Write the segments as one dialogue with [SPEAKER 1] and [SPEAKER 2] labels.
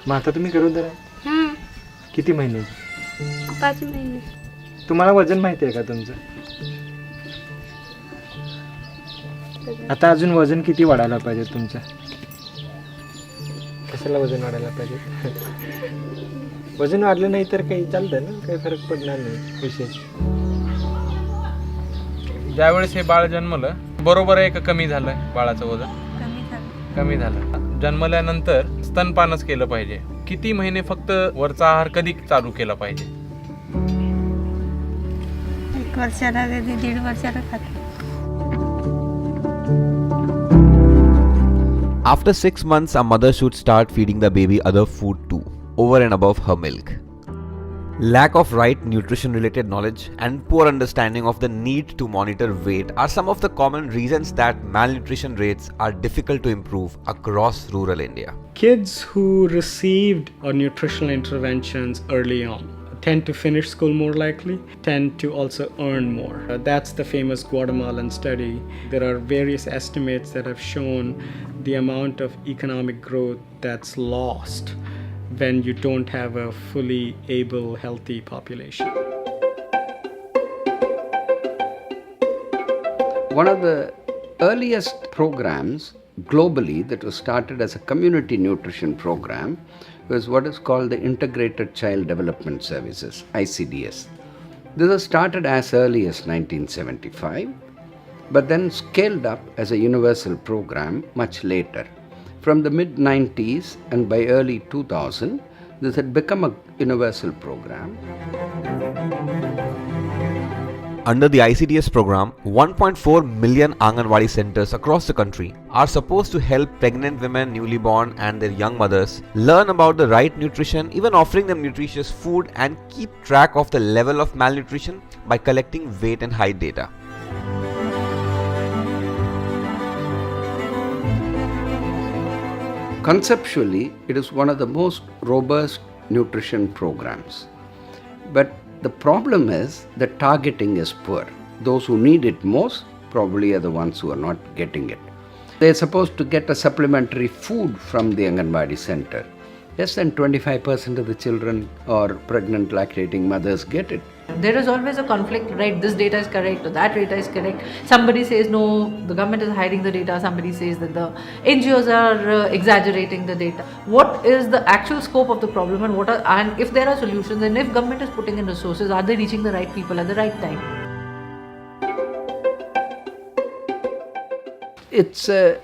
[SPEAKER 1] मग आता तुम्ही गरोदर आहे?
[SPEAKER 2] हं,
[SPEAKER 1] किती महिन्याची?
[SPEAKER 2] 5 महिने.
[SPEAKER 1] तुम्हाला वजन माहिती आहे का तुमचं? आता अजून वजन किती वाढायला पाहिजे तुमचं? कशाला वजन वाढायला पाहिजे? वजन वाढलं नाही तर काही चालतं ना, काही फरक पडणार नाही विशेष.
[SPEAKER 3] ज्यावेळेस हे बाळ जन्मलं बरोबर आहे का कमी झालं बाळाचं वजन?
[SPEAKER 2] कमी झालं.
[SPEAKER 3] कमी झालं. जन्मल्यानंतर स्तनपानच केलं पाहिजे. किती महिने फक्त वरचा आहार कधी चालू केला पाहिजे?
[SPEAKER 2] 1 वर्षाला कधी 1.5 वर्षाला खातो.
[SPEAKER 4] After 6 months, a mother should start feeding the baby other food too, over and above her milk. Lack of right nutrition related knowledge and poor understanding of the need to monitor weight are some of the common reasons that malnutrition rates are difficult to improve across rural India.
[SPEAKER 5] Kids who received nutritional interventions early on tend to finish school more likely, tend to also earn more. That's the famous Guatemalan study. There are various estimates that have shown the amount of economic growth that's lost when you don't have a fully able, healthy population.
[SPEAKER 6] One of the earliest programs globally that was started as a community nutrition program was what is called the Integrated Child Development Services, ICDS. This was started as early as 1975, but then scaled up as a universal program much later. From the mid-90s and by early 2000, this had become a universal program.
[SPEAKER 4] Under the ICDS program, 1.4 million Anganwadi centers across the country are supposed to help pregnant women, newly born, and their young mothers learn about the right nutrition, even offering them nutritious food, and keep track of the level of malnutrition by collecting weight and height data.
[SPEAKER 6] Conceptually, it is one of the most robust nutrition programs. But the problem is the targeting is poor. Those who need it most probably are the ones who are not getting it. They are supposed to get a supplementary food from the Anganwadi center. Less than 25% of the children or pregnant lactating mothers get it.
[SPEAKER 7] There is always a conflict, right? This data is correct or that data is correct. Somebody says no, the government is hiding the data. Somebody says that the NGOs are exaggerating the data. What is the actual scope of the problem, and if there are solutions, and if government is putting in resources, are they reaching the right people at the right time?
[SPEAKER 6] It's a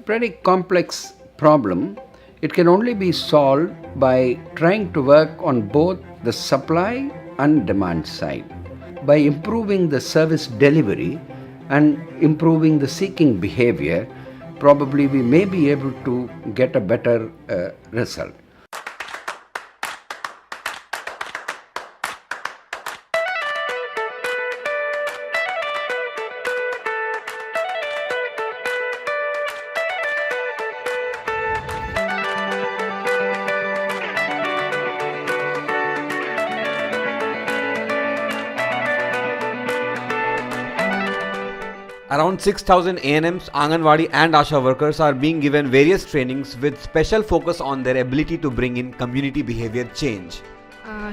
[SPEAKER 6] pretty complex problem. It can only be solved by trying to work on both the supply and demand side. By improving the service delivery and improving the seeking behavior, probably we may be able to get a better result.
[SPEAKER 4] Around 6,000 ANMs, Anganwadi and Asha workers are being given various trainings with special focus on their ability to bring in community behavior change.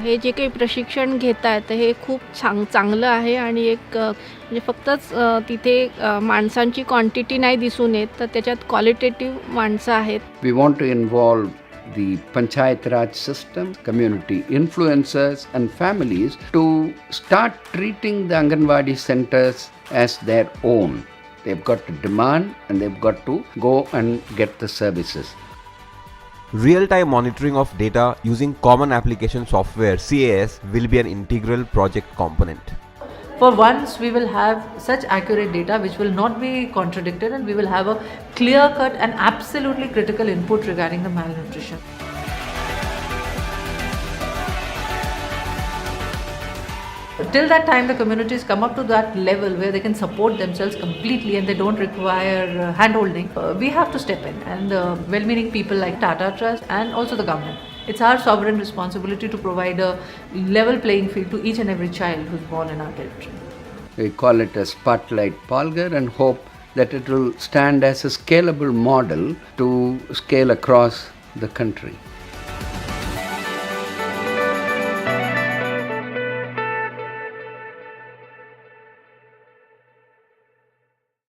[SPEAKER 8] हे जे काही प्रशिक्षण घेत आहेत हे खूप चांगलं आहे आणि एक म्हणजे फक्तच तिथे माणसांची क्वांटिटी नाही दिसून येत तर त्याच्यात क्वालिटेटिव्ह माणसं आहेत.
[SPEAKER 6] We want to involve the Panchayat Raj system, community influencers and families to start treating the Anganwadi centers as their own. They've got to demand and they've got to go and get the services.
[SPEAKER 4] Real-time monitoring of data using Common Application Software (CAS) will be an integral project component.
[SPEAKER 7] For once, we will have such accurate data which will not be contradicted, and we will have a clear-cut and absolutely critical input regarding the malnutrition. Till that time, the communities come up to that level where they can support themselves completely and they don't require hand-holding. We have to step in, and well-meaning people like Tata Trusts and also the government. It's our sovereign responsibility to provide a level playing field to each and every child who's born in our territory.
[SPEAKER 6] We call it a Spotlight Palghar and hope that it will stand as a scalable model to scale across the country.